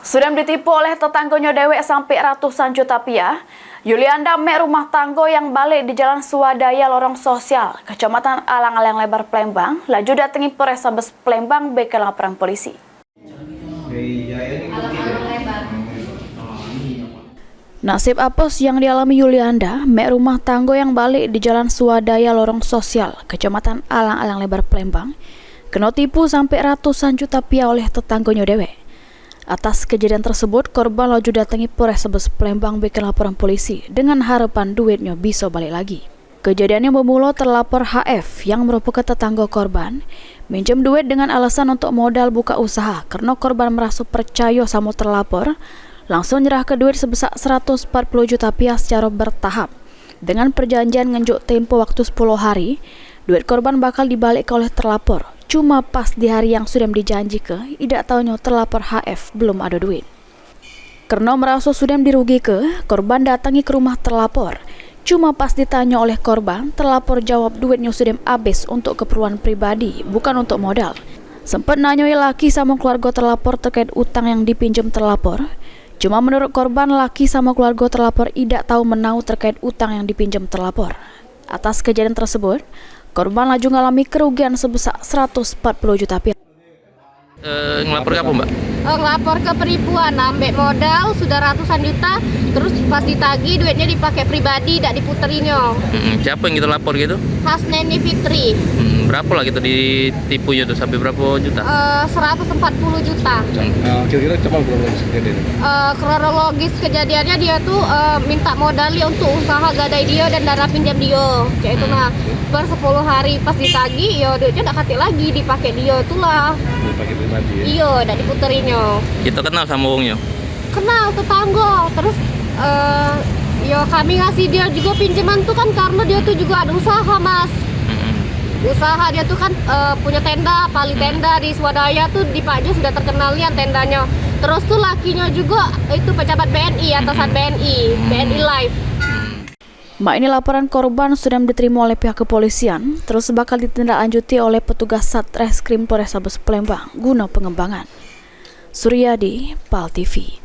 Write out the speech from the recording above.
Sudah ditipu oleh tetangganya dewek sampai ratusan juta rupiah. Yulianda mek rumah tanggo yang balik di Jalan Swadaya Lorong Sosial, Kecamatan Alang-Alang Lebar, Palembang, laju datangi Polres Sabes Palembang beken laporan polisi. Nasib apes yang dialami Yulianda, mek rumah tanggo yang balik di Jalan Swadaya Lorong Sosial, Kecamatan Alang-Alang Lebar, Palembang, kena tipu sampai ratusan juta rupiah oleh tetangganya dewek. Atas kejadian tersebut, korban laju datangi Polres Sabes Palembang beken laporan polisi dengan harapan duitnya bisa balik lagi. Kejadiannya bermula terlapor HF yang merupakan tetangga korban minjem duit dengan alasan untuk modal buka usaha karena korban merasa percaya sama terlapor, langsung nyerah ke duit sebesar 140 juta rupiah secara bertahap. Dengan perjanjian ngenjuk tempo waktu 10 hari, duit korban bakal dibalik oleh terlapor. Cuma pas di hari yang sudah dijanji tidak tahunya terlapor HF belum ada duit. Karena merasa sudah dirugi korban datangi ke rumah terlapor. Cuma pas ditanya oleh korban, terlapor jawab duitnya sudah habis untuk keperluan pribadi, bukan untuk modal. Sempat nanyoi laki sama keluarga terlapor terkait utang yang dipinjam terlapor. Cuma menurut korban, laki sama keluarga terlapor tidak tahu menau terkait utang yang dipinjam terlapor. Atas kejadian tersebut, korban laju mengalami kerugian sebesar 140 juta rupiah. Ngelapor ke apa, Mbak? Ngelapor ke penipuan, ambil modal sudah ratusan juta, terus pas ditagih duitnya dipakai pribadi, tidak diputerinnya. Siapa yang kita lapor gitu? Hasneni Fitri. Berapa lah gitu ditipunya tuh, sampai berapa juta? 140 juta. Kira-kira coba kronologis kejadiannya? Kronologis kejadiannya dia tuh minta modalnya untuk usaha gadai dia dan darah pinjam dia. Kayak itu nah, per 10 hari pas ditagih, ya duitnya tidak kati lagi dipakai dia itulah. Dipakai pribadi ya? Iya, tidak diputerinnya. Kita kenal sama wongnya? Kenal tetangga, terus ya kami ngasih dia juga pinjaman tuh kan karena dia tuh juga ada usaha, Mas. Usaha dia tuh kan punya tenda, Pali tenda di Swadaya tuh di Pak Jo sudah terkenal nih tendanya. Terus tuh lakinya juga itu pejabat BNI, atasan BNI Live. Mbak, ini laporan korban sudah diterima oleh pihak kepolisian, terus bakal ditindaklanjuti oleh petugas Satreskrim Polres Sabes Palembang guna pengembangan. Suryadi, PAL TV.